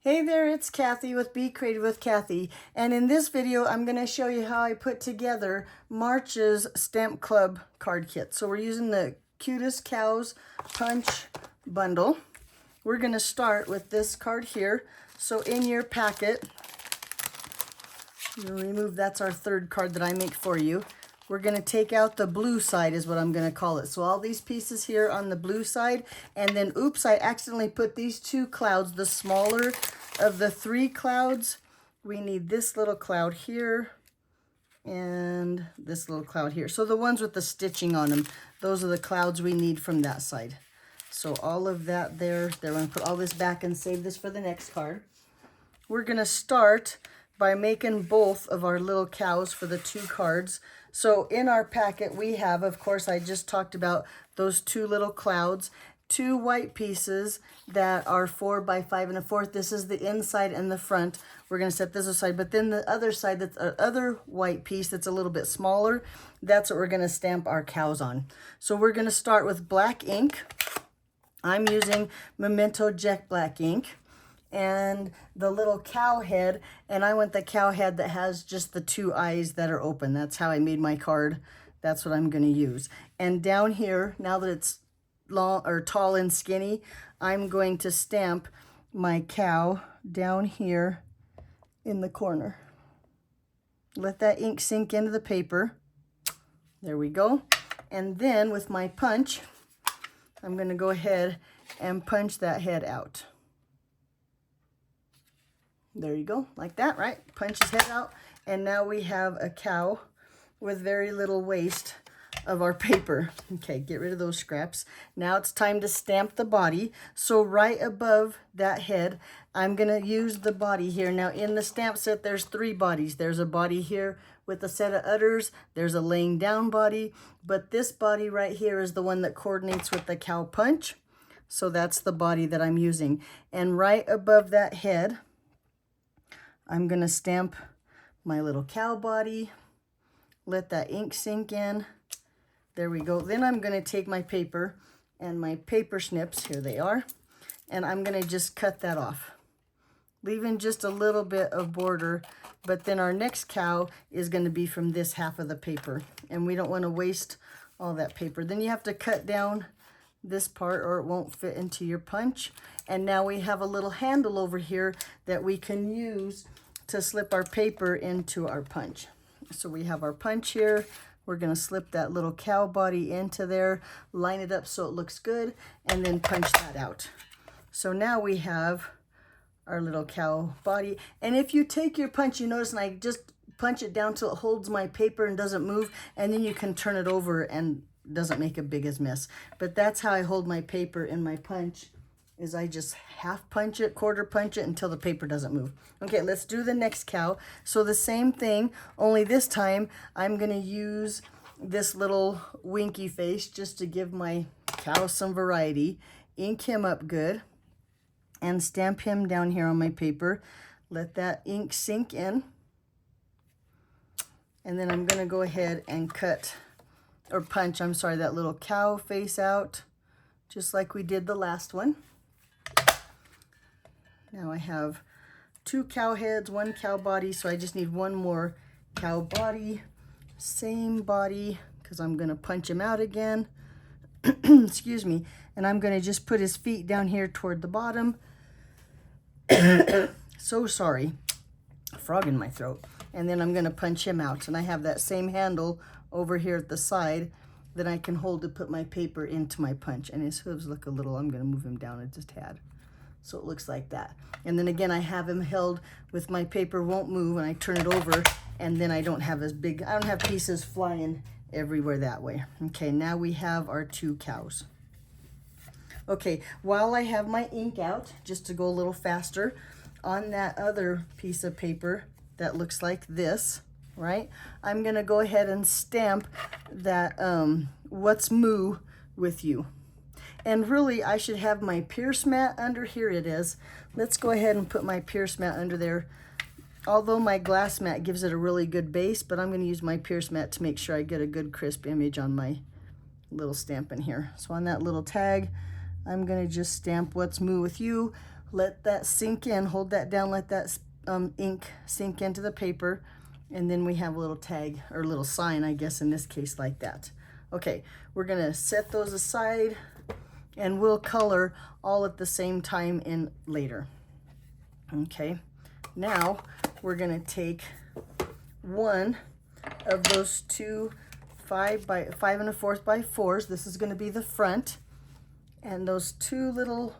Hey there, it's Kathy with Be Creative with Kathy, and in this video I'm going to show you how I put together March's Stamp Club card kit. So we're using the Cutest Cows Punch bundle. We're going to start with this card here. So in your packet, you remove, that's our third card that I make for you. We're going to take out the blue side is what I'm going to call it. So all these pieces here on the blue side, and then oops, I accidentally put these two clouds, the smaller of the three clouds. We need this little cloud here and this little cloud here. So the ones with the stitching on them, those are the clouds we need from that side. So all of that there, I'm going to put all this back and save this for the next card. We're going to start by making both of our little cows for the two cards. So in our packet we have, of course, I just talked about those two little clouds, two white pieces that are 4 by 5 1/4. This is the inside and the front. We're going to set this aside, but then the other side, that's our other white piece that's a little bit smaller, that's what we're going to stamp our cows on. So we're going to start with black ink. I'm using Memento Jet Black ink. And the little cow head, and I want the cow head that has just the two eyes that are open. That's how I made my card. That's what I'm going to use. And down here, now that it's long or tall and skinny, I'm going to stamp my cow down here in the corner. Let that ink sink into the paper. There we go. And then with my punch, I'm going to go ahead and punch that head out. There you go, like that, right? Punch his head out, and now we have a cow with very little waste of our paper. Okay, get rid of those scraps. Now it's time to stamp the body. So right above that head, I'm gonna use the body here. Now in the stamp set, there's 3 bodies. There's a body here with a set of udders. There's a laying down body, but this body right here is the one that coordinates with the cow punch. So that's the body that I'm using. And right above that head, I'm going to stamp my little cow body, let that ink sink in. There we go. Then I'm going to take my paper and my paper snips, here they are, and I'm going to just cut that off, leaving just a little bit of border. But then our next cow is going to be from this half of the paper, and we don't want to waste all that paper. Then you have to cut down this part or it won't fit into your punch. And now we have a little handle over here that we can use to slip our paper into our punch. So we have our punch here. We're going to slip that little cow body into there, line it up so it looks good, and then punch that out. So now we have our little cow body. And if you take your punch, you notice, and I just punch it down till it holds my paper and doesn't move, and then you can turn it over and doesn't make a big as mess. But that's how I hold my paper in my punch, is I just half punch it, quarter punch it until the paper doesn't move. Okay, let's do the next cow. So the same thing, only this time I'm gonna use this little winky face just to give my cow some variety. Ink him up good and stamp him down here on my paper. Let that ink sink in. And then I'm gonna go ahead and cut, or punch, I'm sorry, that little cow face out, just like we did the last one. Now I have 2 cow heads, 1 cow body, so I just need 1 more cow body. Same body, because I'm going to punch him out again. Excuse me. And I'm going to just put his feet down here toward the bottom. So sorry. Frog in my throat. And then I'm going to punch him out. And I have that same handle over here at the side that I can hold to put my paper into my punch. And his hooves look a little, I'm going to move him down just a tad. So it looks like that. And then again, I have him held with my paper won't move, and I turn it over, and then I don't have as big, I don't have pieces flying everywhere that way. Okay, now we have our 2 cows. Okay, while I have my ink out, just to go a little faster, on that other piece of paper that looks like this, right? I'm gonna go ahead and stamp that what's moo with you. And really, I should have my Pierce mat under here. It is. Let's go ahead and put my Pierce mat under there. Although my glass mat gives it a really good base, but I'm going to use my Pierce mat to make sure I get a good crisp image on my little stamp in here. So on that little tag, I'm going to just stamp what's moo with you. let that sink in, hold that down, let that ink sink into the paper, and then we have a little tag or a little sign, I guess in this case, like that. Okay, we're gonna set those aside and we'll color all at the same time in later. Okay, now we're gonna take one of those two 5 1/4 by 4s. This is gonna be the front, and those two little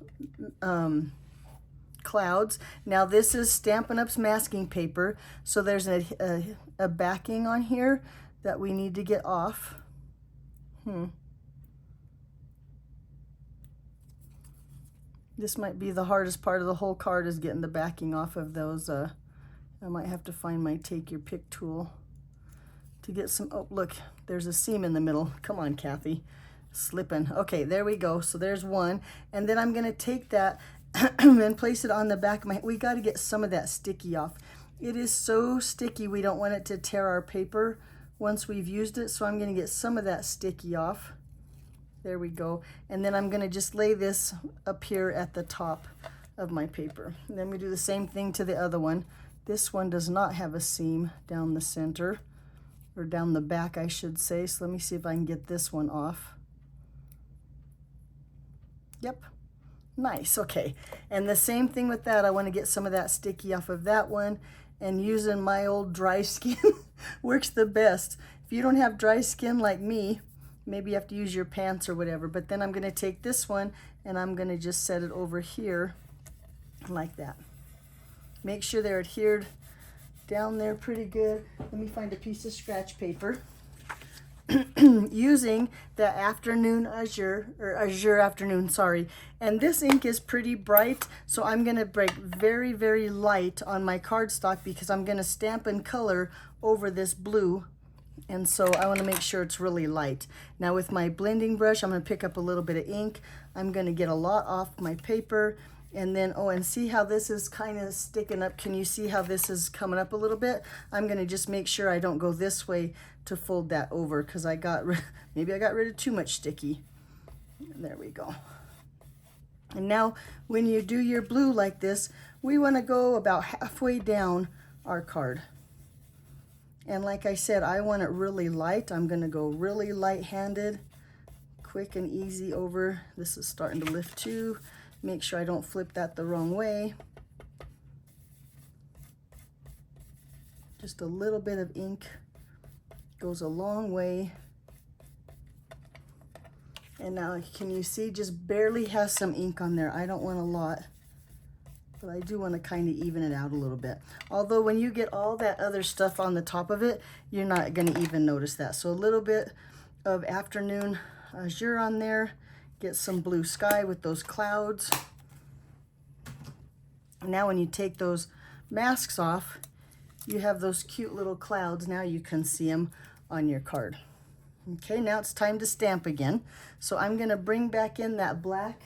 clouds. Now this is Stampin' Up's masking paper, so there's a backing on here that we need to get off. This might be the hardest part of the whole card, is getting the backing off of those. I might have to find my take your pick tool to get some. Oh, look, there's a seam in the middle. Come on, Kathy, slipping. Okay, there we go. So there's one, and then I'm gonna take that and place it on the back of my, we got to get some of that sticky off. It is so sticky, we don't want it to tear our paper once we've used it, so I'm going to get some of that sticky off. There we go. And then I'm going to just lay this up here at the top of my paper. And then we do the same thing to the other one. This one does not have a seam down the center, or down the back I should say, so let me see if I can get this one off. Yep. Nice. Okay, and the same thing with that. I want to get some of that sticky off of that one, and using my old dry skin works the best. If you don't have dry skin like me, maybe you have to use your pants or whatever, but then I'm going to take this one and I'm going to just set it over here like that. Make sure they're adhered down there pretty good. Let me find a piece of scratch paper. Using the afternoon azure afternoon, sorry, and this ink is pretty bright, so I'm going to break very, very light on my cardstock because I'm going to stamp in color over this blue, and so I want to make sure it's really light. Now with my blending brush, I'm going to pick up a little bit of ink. I'm going to get a lot off my paper, and then, oh, and see how this is kind of sticking up. Can you see how this is coming up a little bit? I'm going to just make sure I don't go this way to fold that over, because maybe I got rid of too much sticky. There we go. And now when you do your blue like this, we want to go about halfway down our card. And like I said, I want it really light. I'm going to go really light-handed, quick and easy over. This is starting to lift too. Make sure I don't flip that the wrong way. Just a little bit of ink goes a long way. And now, can you see, just barely has some ink on there. I don't want a lot, but I do want to kind of even it out a little bit. Although when you get all that other stuff on the top of it, you're not going to even notice that. So a little bit of afternoon azure on there. Get some blue sky with those clouds. Now when you take those masks off, you have those cute little clouds. Now you can see them on your card. Okay, now it's time to stamp again. So I'm going to bring back in that black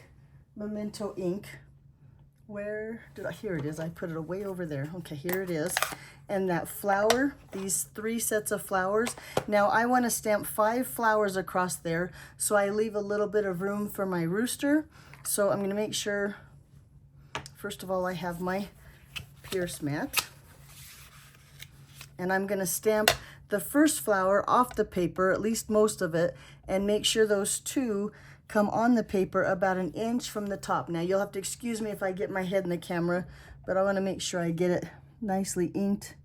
Memento ink. Where did I, here it is. I put it way over there. Okay, here it is. And that flower, these 3 sets of flowers. Now I want to stamp 5 flowers across there, so I leave a little bit of room for my rooster. So I'm going to make sure, first of all, I have my pierce mat. And I'm going to stamp the first flower off the paper, at least most of it, and make sure those 2 come on the paper about 1 inch from the top. Now you'll have to excuse me if I get my head in the camera, but I want to make sure I get it nicely inked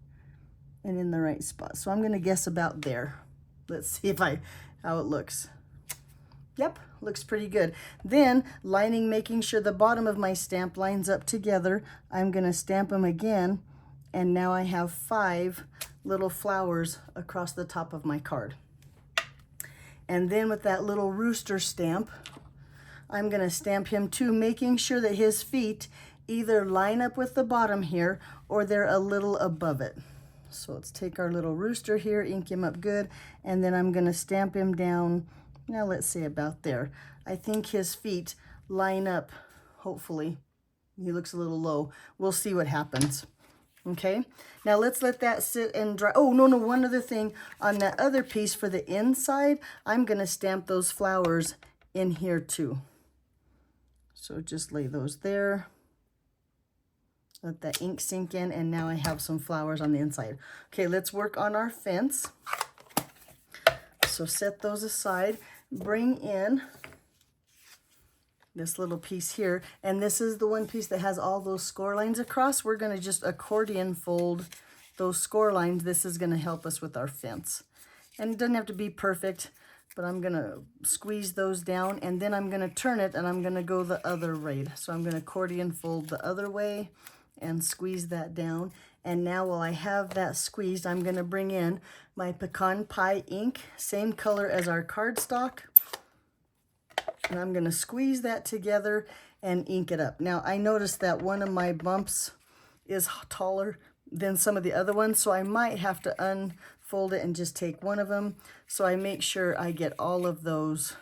and in the right spot. So I'm going to guess about there. Let's see how it looks. Yep, looks pretty good. Then lining, making sure the bottom of my stamp lines up together. I'm going to stamp them again, and now I have 5 little flowers across the top of my card. And then with that little rooster stamp, I'm going to stamp him too, making sure that his feet either line up with the bottom here or they're a little above it. So let's take our little rooster here, ink him up good, and then I'm going to stamp him down. Now let's say about there. I think his feet line up, hopefully. He looks a little low. We'll see what happens. Okay, now let's let that sit and dry. Oh, no, one other thing. On that other piece for the inside, I'm going to stamp those flowers in here too. So just lay those there. Let that ink sink in, and now I have some flowers on the inside. Okay, let's work on our fence. So set those aside. Bring in this little piece here, and this is the one piece that has all those score lines across. We're going to just accordion fold those score lines. This is going to help us with our fence. And it doesn't have to be perfect, but I'm going to squeeze those down, and then I'm going to turn it, and I'm going to go the other way. So I'm going to accordion fold the other way and squeeze that down. And now while I have that squeezed, I'm going to bring in my pecan pie ink, same color as our cardstock. And I'm going to squeeze that together and ink it up. Now I noticed that one of my bumps is taller than some of the other ones, so I might have to unfold it and just take one of them. So I make sure I get all of those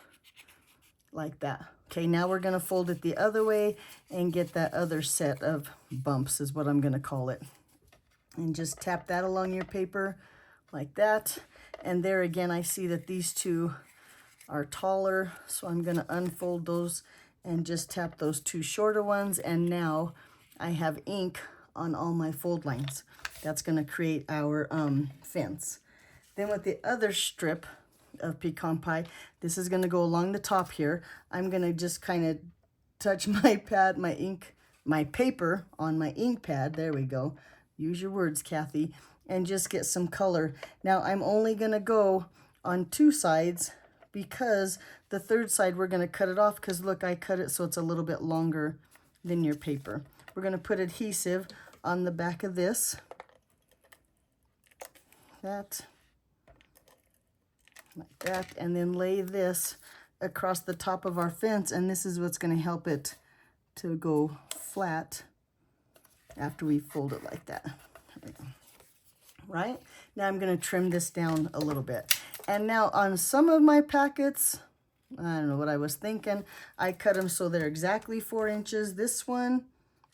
like that. Okay, now we're going to fold it the other way and get that other set of bumps is what I'm going to call it. And just tap that along your paper like that. And there again, I see that these two are taller, so I'm going to unfold those and just tap those two shorter ones. And now I have ink on all my fold lines. That's going to create our fence. Then with the other strip of pecan pie, this is going to go along the top here. I'm going to just kind of touch my pad, my paper on my ink pad. There we go. Use your words, Kathy. And just get some color. Now I'm only going to go on two sides, because the third side we're going to cut it off, because look, I cut it so it's a little bit longer than your paper. We're going to put adhesive on the back of this. That. Like that. And then lay this across the top of our fence, and this is what's going to help it to go flat after we fold it like that. There we go. Right? Now I'm going to trim this down a little bit. And now on some of my packets, I don't know what I was thinking, I cut them so they're exactly 4 inches. This one,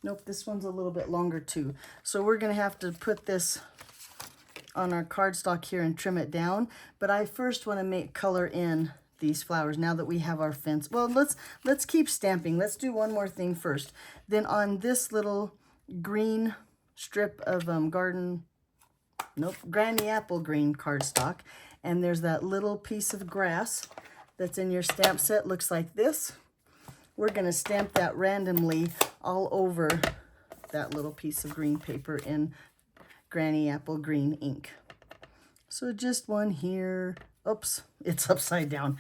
nope, this one's a little bit longer too. So we're going to have to put this on our cardstock here and trim it down. But I first want to make color in these flowers now that we have our fence. Well, let's keep stamping. Let's do one more thing first. Then on this little green strip of Granny Apple green cardstock, and there's that little piece of grass that's in your stamp set, looks like this. We're going to stamp that randomly all over that little piece of green paper in Granny Apple green ink. So just one here. Oops, it's upside down.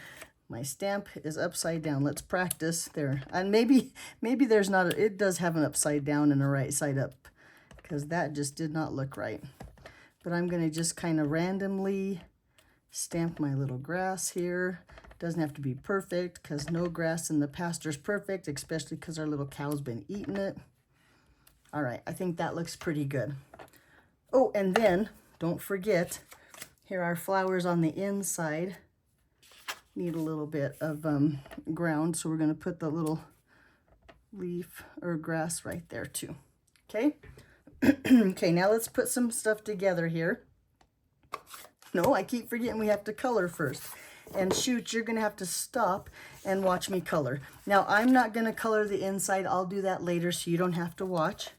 My stamp is upside down. Let's practice there. And maybe there's not, it does have an upside down and a right side up, because that just did not look right. But I'm going to just kind of randomly stamp my little grass here. Doesn't have to be perfect, because no grass in the pasture's perfect, especially because our little cow's been eating it. All right, I think that looks pretty good. Oh, and then don't forget, here are flowers on the inside. Need a little bit of ground, so we're going to put the little leaf or grass right there too. Okay. Okay, now let's put some stuff together here. No, I keep forgetting we have to color first. And shoot, you're going to have to stop and watch me color. Now, I'm not going to color the inside. I'll do that later so you don't have to watch.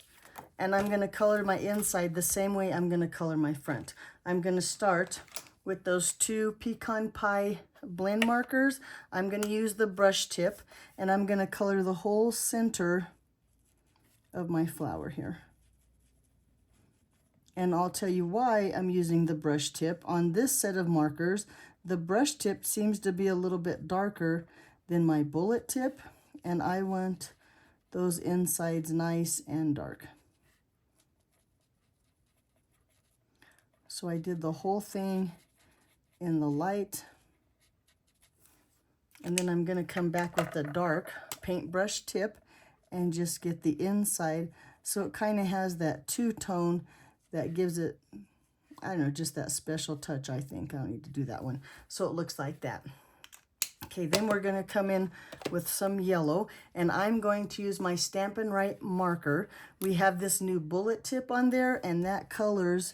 And I'm going to color my inside the same way I'm going to color my front. I'm going to start with those two pecan pie blend markers. I'm going to use the brush tip, and I'm going to color the whole center of my flower here. And I'll tell you why I'm using the brush tip. On this set of markers, the brush tip seems to be a little bit darker than my bullet tip, and I want those insides nice and dark. So I did the whole thing in the light, and then I'm going to come back with the dark paintbrush tip and just get the inside, so it kind of has that two-tone that gives it, I don't know, just that special touch, I think. I don't need to do that one. So it looks like that. Okay, then we're going to come in with some yellow, and I'm going to use my Stampin' Right marker. We have this new bullet tip on there, and that colors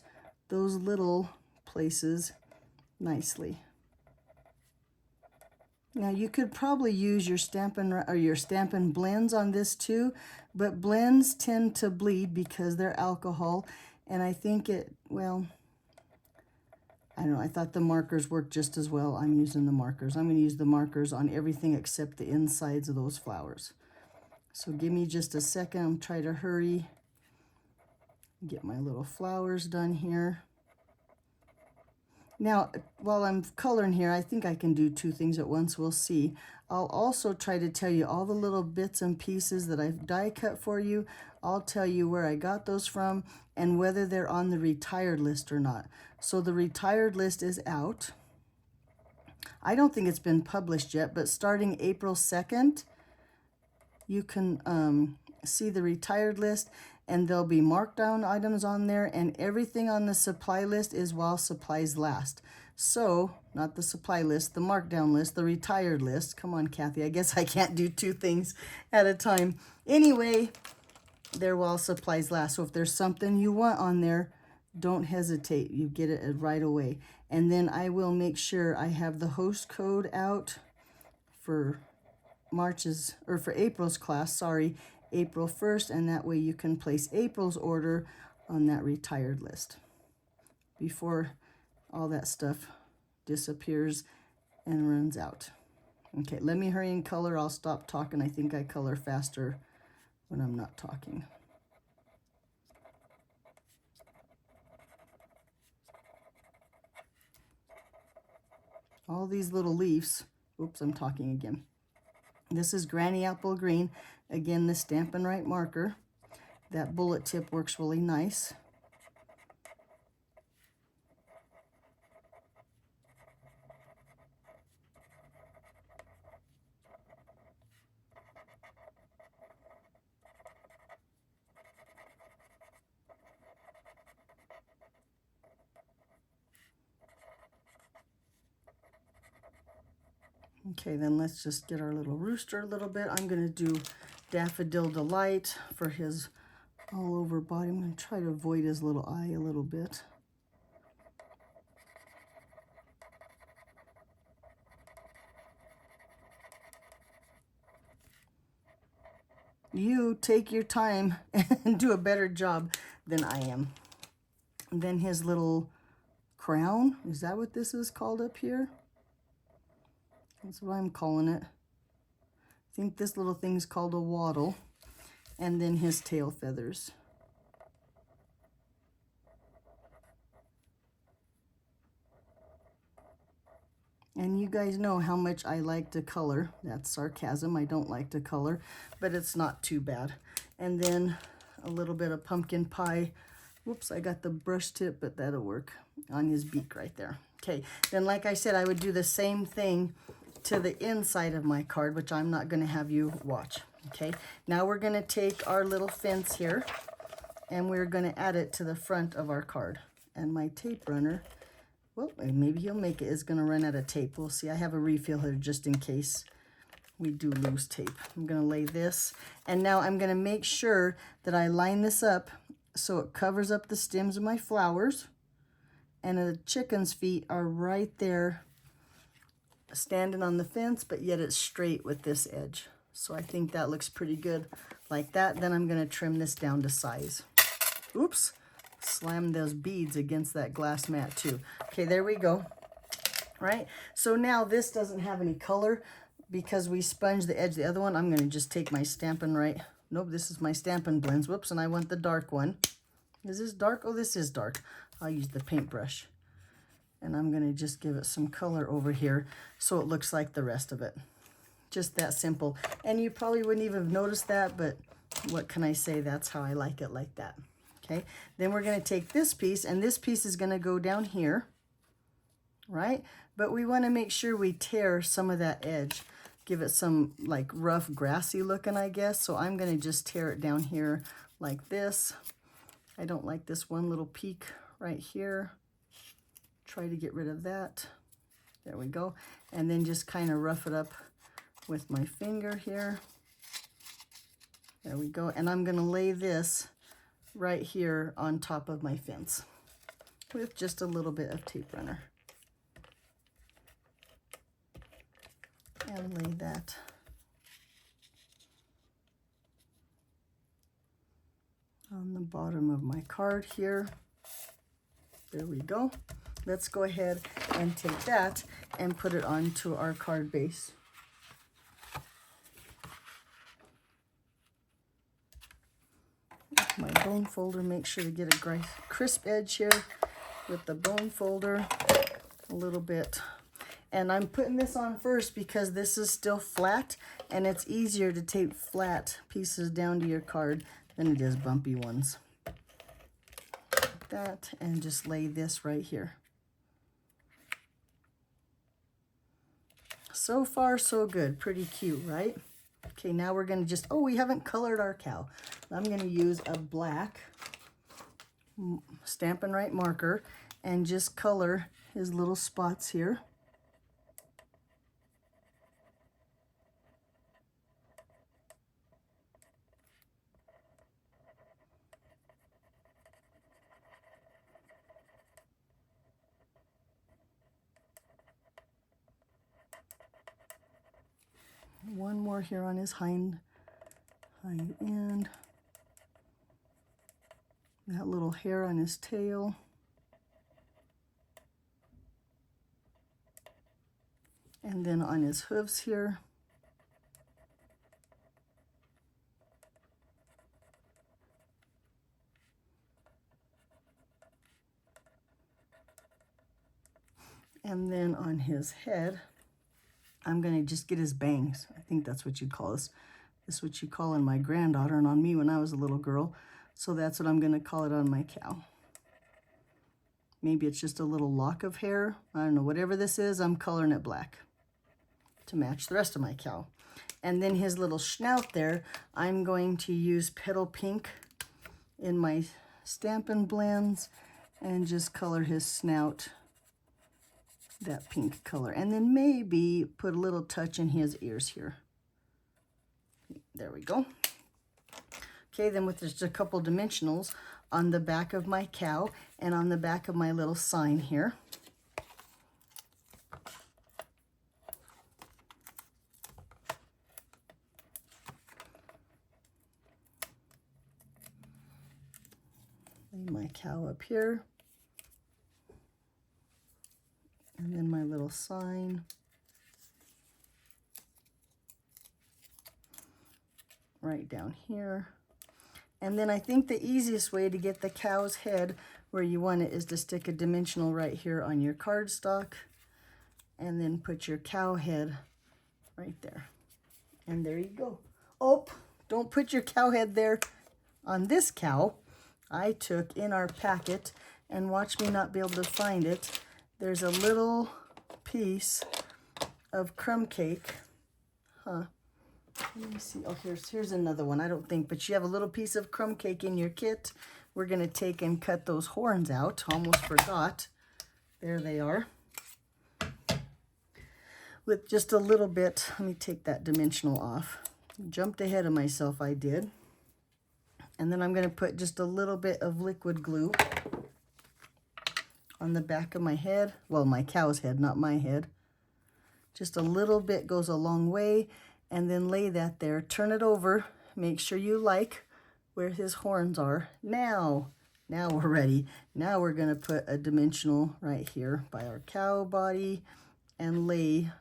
those little places nicely. Now you could probably use your Stampin' Blends on this too, but blends tend to bleed because they're alcohol, and I think well, I don't know, I thought the markers worked just as well. I'm using the markers. I'm going to use the markers on everything except the insides of those flowers. So give me just a second. I'm trying to hurry, get my little flowers done here. Now, while I'm coloring here, I think I can do two things at once. We'll see. I'll also try to tell you all the little bits and pieces that I've die cut for you. I'll tell you where I got those from and whether they're on the retired list or not. So the retired list is out. I don't think it's been published yet, but starting April 2nd, you can see the retired list, and there'll be markdown items on there, and everything on the supply list is while supplies last. So, not the supply list, the markdown list, the retired list. Come on, Kathy, I guess I can't do two things at a time. Anyway, they're while supplies last. So if there's something you want on there, don't hesitate. You get it right away. And then I will make sure I have the host code out for April's class, sorry, April 1st, and that way you can place April's order on that retired list before all that stuff disappears and runs out. Okay, let me hurry and color. I'll stop talking. I think I color faster when I'm not talking. All these little leaves, oops, I'm talking again. This is Granny Apple Green. Again, the Stampin' Right marker. That bullet tip works really nice. Okay, then let's just get our little rooster a little bit. I'm going to do Daffodil Delight for his all over body. I'm going to try to avoid his little eye a little bit. You take your time and do a better job than I am. And then his little crown, is that what this is called up here? That's what I'm calling it. I think this little thing's called a wattle. And then his tail feathers. And you guys know how much I like to color. That's sarcasm. I don't like to color, but it's not too bad. And then a little bit of pumpkin pie. Whoops, I got the brush tip, but that'll work on his beak right there. Okay, then like I said, I would do the same thing to the inside of my card, which I'm not going to have you watch. Okay, now we're going to take our little fence here, and we're going to add it to the front of our card. And my tape runner, well, maybe he'll make it, is going to run out of tape. We'll see. I have a refill here just in case we do lose tape. I'm going to lay this, and now I'm going to make sure that I line this up so it covers up the stems of my flowers, and the chicken's feet are right there standing on the fence, but yet it's straight with this edge. So I think that looks pretty good like that. Then I'm going to trim this down to size. Oops, slam those beads against that glass mat too. Okay, there we go. Right, so now this doesn't have any color because we sponged the edge. The other one, I'm going to just take my Stampin' Right. Nope, this is my Stampin' Blends. Whoops, and I want the dark one. Is this dark? Oh, this is dark. I'll use the paintbrush. And I'm going to just give it some color over here so it looks like the rest of it. Just that simple. And you probably wouldn't even have noticed that, but what can I say? That's how I like it, like that. Okay, then we're going to take this piece, and this piece is going to go down here, right? But we want to make sure we tear some of that edge. Give it some like rough grassy looking, I guess. So I'm going to just tear it down here like this. I don't like this one little peak right here. Try to get rid of that. There we go. And then just kind of rough it up with my finger here. There we go. And I'm going to lay this right here on top of my fence with just a little bit of tape runner. And lay that on the bottom of my card here. There we go. Let's go ahead and take that and put it onto our card base. My bone folder, make sure to get a crisp edge here with the bone folder a little bit. And I'm putting this on first because this is still flat, and it's easier to tape flat pieces down to your card than it is bumpy ones. Like that, and just lay this right here. So far, so good. Pretty cute, right? Okay, now we're going to just, oh, we haven't colored our cow. I'm going to use a black Stampin' Right marker and just color his little spots here. One more here on his hind end. That little hair on his tail. And then on his hooves here. And then on his head, I'm going to just get his bangs. I think that's what you call this. This is what you call on my granddaughter and on me when I was a little girl. So that's what I'm going to call it on my cow. Maybe it's just a little lock of hair. I don't know. Whatever this is, I'm coloring it black to match the rest of my cow. And then his little snout there, I'm going to use Petal Pink in my Stampin' Blends and just color his snout that pink color, and then maybe put a little touch in his ears here. There we go. Okay, then with just a couple dimensionals on the back of my cow and on the back of my little sign here. Lay my cow up here. And then my little sign. Right down here. And then I think the easiest way to get the cow's head where you want it is to stick a dimensional right here on your cardstock. And then put your cow head right there. And there you go. Oh, don't put your cow head there on this cow. I took in our packet, and watch me not be able to find it. There's a little piece of crumb cake. Let me see. Oh, here's another one. I don't think, but you have a little piece of crumb cake in your kit. We're going to take and cut those horns out. Almost forgot. There they are. With just a little bit, let me take that dimensional off. Jumped ahead of myself, I did. And then I'm going to put just a little bit of liquid glue on the back of my head. Well, my cow's head, not my head. Just a little bit goes a long way. And then lay that there. Turn it over. Make sure you like where his horns are. Now we're ready. Now we're going to put a dimensional right here by our cow body and lay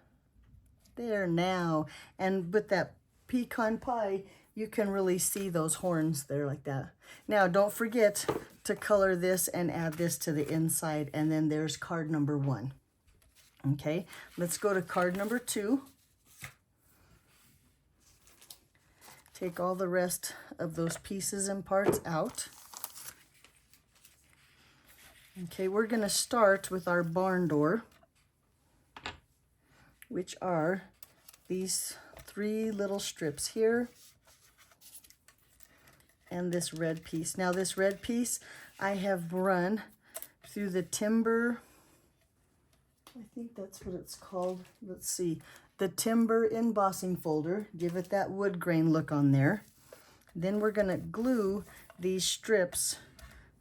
there now. And with that pecan pie, you can really see those horns there like that. Now, don't forget to color this and add this to the inside. And then there's card number 1. Okay, let's go to card number 2. Take all the rest of those pieces and parts out. Okay, we're going to start with our barn door, which are these 3 little strips here and this red piece. Now this red piece I have run through the timber, I think that's what it's called. Let's see. The timber embossing folder. Give it that wood grain look on there. Then we're going to glue these strips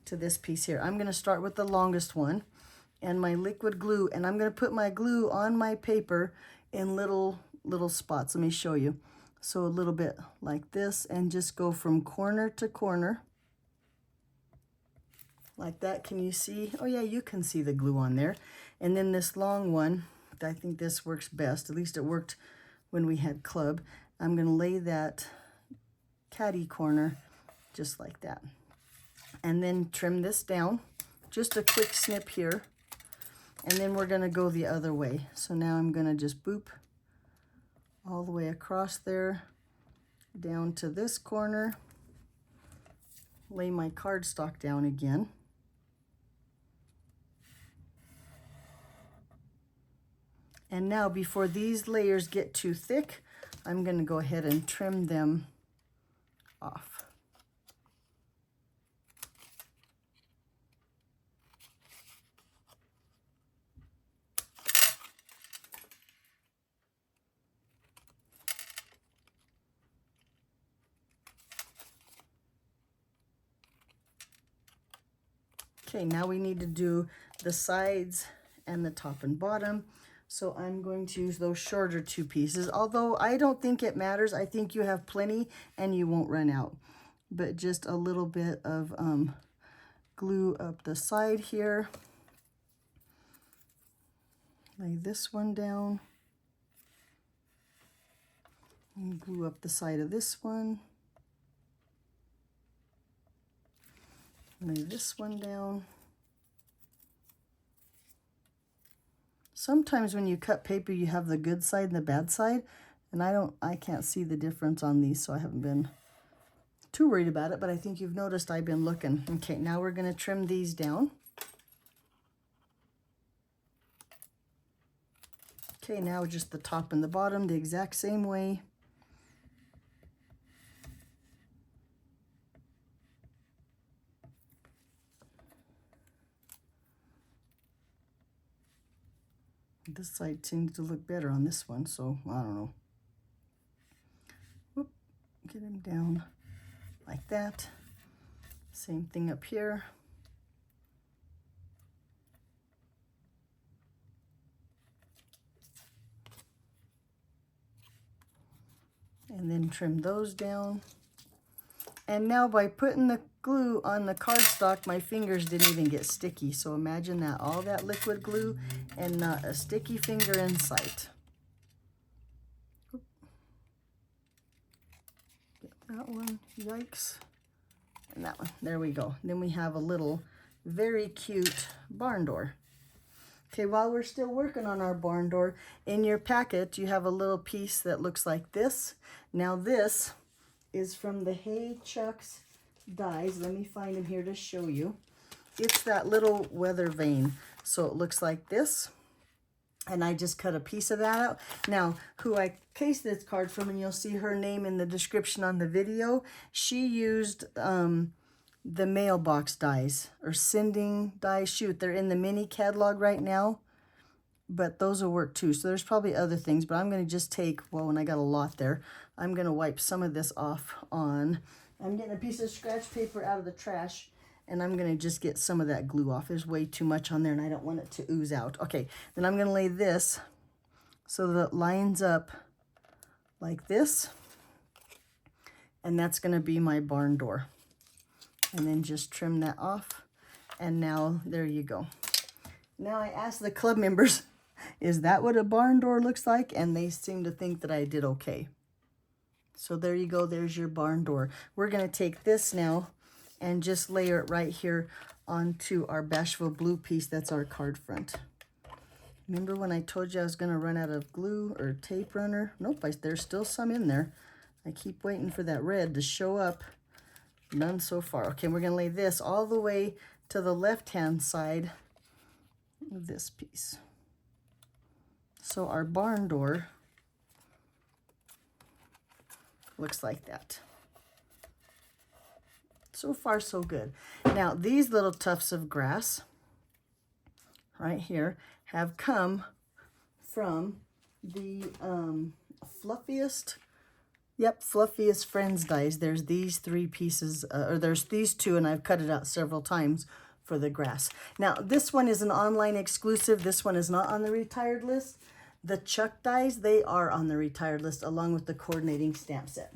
to this piece here. I'm going to start with the longest one and my liquid glue, and I'm going to put my glue on my paper in little little spots. Let me show you. So a little bit like this, and just go from corner to corner. Like that. Can you see? Oh yeah, you can see the glue on there. And then this long one, I think this works best. At least it worked when we had club. I'm going to lay that caddy corner just like that. And then trim this down. Just a quick snip here. And then we're going to go the other way. So now I'm going to just boop all the way across there, down to this corner. Lay my cardstock down again. And now, before these layers get too thick, I'm going to go ahead and trim them off. Okay, now we need to do the sides and the top and bottom. So I'm going to use those shorter two pieces, although I don't think it matters. I think you have plenty and you won't run out. But just a little bit of glue up the side here. Lay this one down. And glue up the side of this one. Lay this one down. Sometimes when you cut paper, you have the good side and the bad side, and I can't see the difference on these, so I haven't been too worried about it, but I think you've noticed I've been looking. Okay, now we're going to trim these down. Okay, now just the top and the bottom the exact same way. This side seems to look better on this one, so I don't know. Whoop, get him down like that. Same thing up here. And then trim those down. And now by putting the glue on the cardstock, my fingers didn't even get sticky. So imagine that, all that liquid glue and not a sticky finger in sight. Get that one, yikes. And that one, there we go. Then we have a little very cute barn door. Okay, while we're still working on our barn door, in your packet you have a little piece that looks like this. Now this is from the Hey Chucks dies. Let me find them here to show you. It's that little weather vane. So it looks like this. And I just cut a piece of that out. Now, who I cased this card from, and you'll see her name in the description on the video, she used the mailbox dies, or sending dies. Shoot, they're in the mini catalog right now. But those will work too. So there's probably other things, but I'm going to just take, well, and I got a lot there, I'm going to wipe some of this off on, I'm getting a piece of scratch paper out of the trash, and I'm going to just get some of that glue off. There's way too much on there, and I don't want it to ooze out. Okay, then I'm going to lay this so that it lines up like this, and that's going to be my barn door. And then just trim that off, and now there you go. Now I asked the club members, is that what a barn door looks like? And they seem to think that I did okay. So there you go, there's your barn door. We're going to take this now and just layer it right here onto our Bashful Blue piece. That's our card front. Remember when I told you I was going to run out of glue or tape runner? Nope, there's still some in there. I keep waiting for that red to show up. None so far. Okay, we're going to lay this all the way to the left-hand side of this piece. So our barn door looks like that. So far, so good. Now, these little tufts of grass right here have come from the fluffiest Friends dies. There's these three pieces, or there's these two, and I've cut it out several times for the grass. Now, this one is an online exclusive. This one is not on the retired list. The Chuck dies, they are on the retired list along with the coordinating stamp set.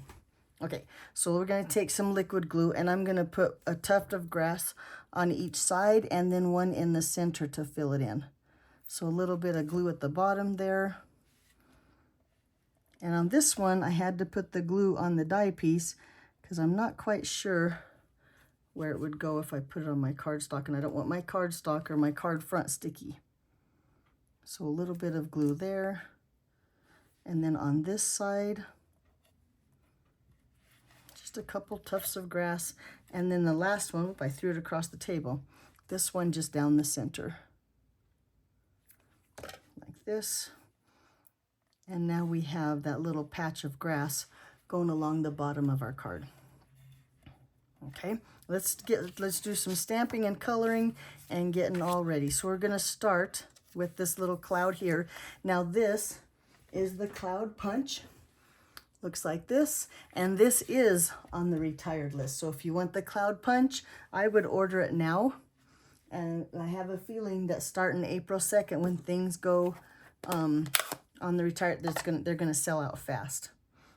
Okay, so we're going to take some liquid glue, and I'm going to put a tuft of grass on each side and then one in the center to fill it in. So a little bit of glue at the bottom there. And on this one, I had to put the glue on the die piece because I'm not quite sure where it would go if I put it on my cardstock, and I don't want my cardstock or my card front sticky. So a little bit of glue there. And then on this side, just a couple tufts of grass. And then the last one, I threw it across the table. This one just down the center. Like this. And now we have that little patch of grass going along the bottom of our card. Okay, let's do some stamping and coloring and getting all ready. So we're gonna start with this little cloud here. Now this is the cloud punch. Looks like this, and this is on the retired list. So if you want the cloud punch, I would order it now. And I have a feeling that starting April 2nd, when things go on the retired, they're gonna sell out fast.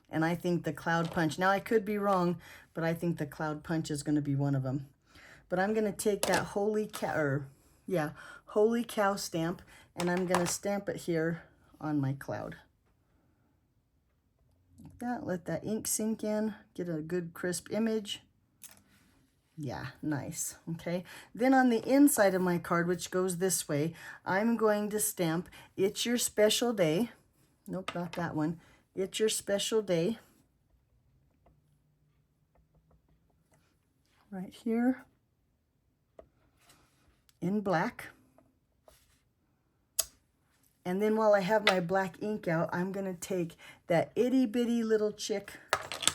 And I think the cloud punch, now I could be wrong, but I think the cloud punch is gonna be one of them. But I'm gonna take that holy cow stamp, and I'm gonna stamp it here on my cloud. Like that, let that ink sink in, get a good crisp image. Yeah, nice, okay? Then on the inside of my card, which goes this way, I'm going to stamp, "It's your special day." Nope, not that one. "It's your special day." Right here in black. And then while I have my black ink out, I'm gonna take that itty bitty little chick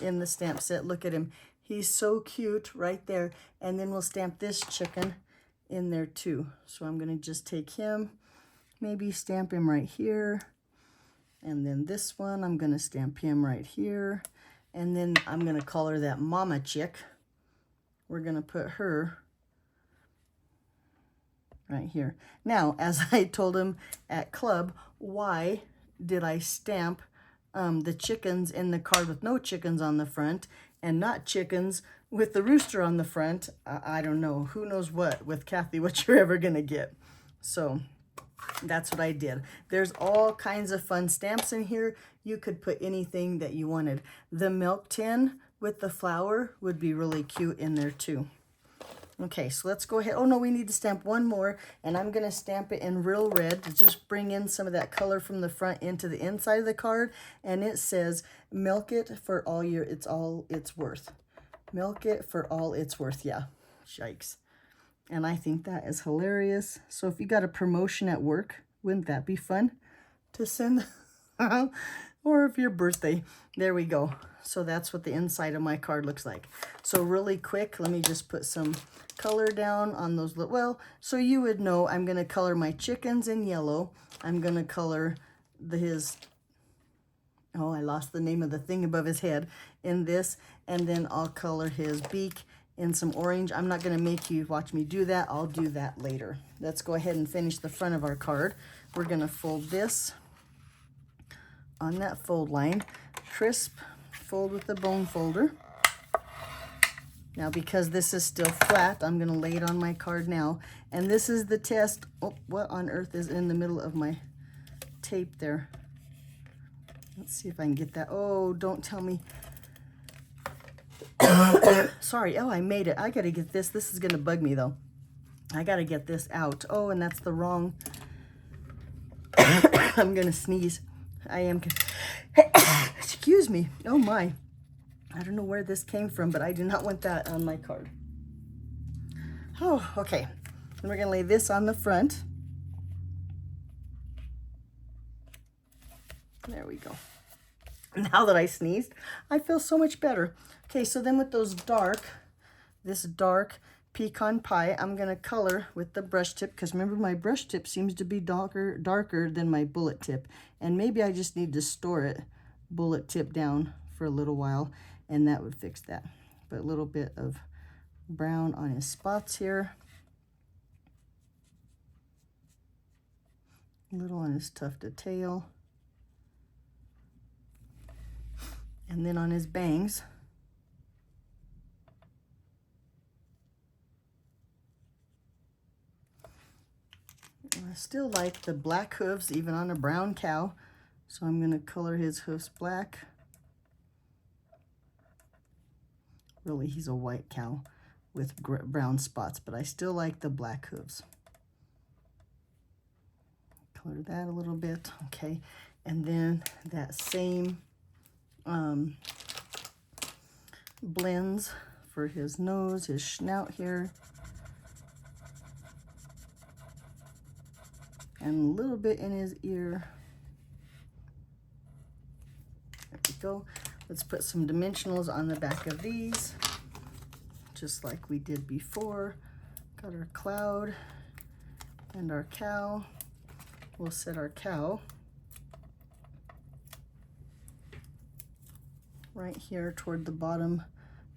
in the stamp set. Look at him. He's so cute right there. And then we'll stamp this chicken in there too. So I'm gonna just take him, maybe stamp him right here. And then this one, I'm gonna stamp him right here. And then I'm gonna color that mama chick. We're gonna put her right here. Now, as I told him at club, why did I stamp the chickens in the card with no chickens on the front and not chickens with the rooster on the front? I don't know. Who knows what with Kathy, what you're ever gonna get. So that's what I did. There's all kinds of fun stamps in here. You could put anything that you wanted. The milk tin with the flower would be really cute in there too. Okay, so let's go ahead. Oh no, we need to stamp one more, and I'm gonna stamp it in real red to just bring in some of that color from the front into the inside of the card. And it says, "Milk it for all it's worth." Milk it for all it's worth. Yeah, yikes. And I think that is hilarious. So if you got a promotion at work, wouldn't that be fun to send? Or if your birthday, there we go. So that's what the inside of my card looks like. So really quick, let me just put some color down on those, well, so you would know I'm gonna color my chickens in yellow. I'm gonna color I lost the name of the thing above his head in this, and then I'll color his beak in some orange. I'm not gonna make you watch me do that. I'll do that later. Let's go ahead and finish the front of our card. We're gonna fold this on that fold line, crisp fold with the bone folder. Now, because this is still flat, I'm gonna lay it on my card now. And this is the test. Oh, what on earth is in the middle of my tape there? Let's see if I can get that. Oh, don't tell me. Sorry, oh, I made it. I gotta get this. This is gonna bug me though. I gotta get this out. Oh, and that's the wrong. I'm gonna sneeze. I am. Excuse me. Oh my. I don't know where this came from, but I do not want that on my card. Oh, okay. And we're gonna lay this on the front. There we go. Now that I sneezed, I feel so much better. Okay, so then with this dark pecan pie, I'm gonna color with the brush tip, because remember my brush tip seems to be darker than my bullet tip. And maybe I just need to store it bullet tip down for a little while, and that would fix that. But a little bit of brown on his spots here. A little on his tufted tail. And then on his bangs, I still like the black hooves even on a brown cow, so I'm going to color his hooves black. Really, he's a white cow with brown spots, but I still like the black hooves. Color that a little bit, okay. And then that same blends for his nose, his snout here. And a little bit in his ear. There we go. Let's put some dimensionals on the back of these, just like we did before. Got our cloud and our cow. We'll set our cow right here toward the bottom,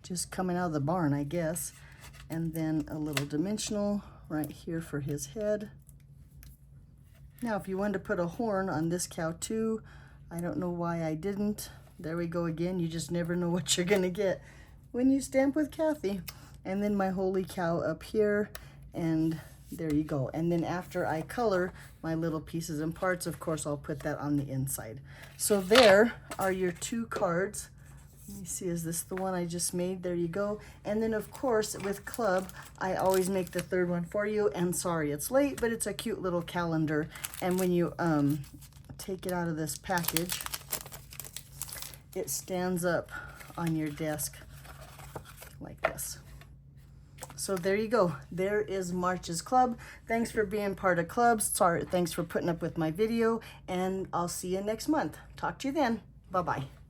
just coming out of the barn, I guess. And then a little dimensional right here for his head. Now, if you wanted to put a horn on this cow too, I don't know why I didn't. There we go again. You just never know what you're gonna get when you stamp with Kathy. And then my holy cow up here, and there you go. And then after I color my little pieces and parts, of course, I'll put that on the inside. So there are your 2 cards. Let me see, is this the one I just made? There you go. And then, of course, with Club, I always make the 3rd one for you. And sorry it's late, but it's a cute little calendar. And when you take it out of this package, it stands up on your desk like this. So there you go. There is March's Club. Thanks for being part of Clubs. Sorry, thanks for putting up with my video. And I'll see you next month. Talk to you then. Bye-bye.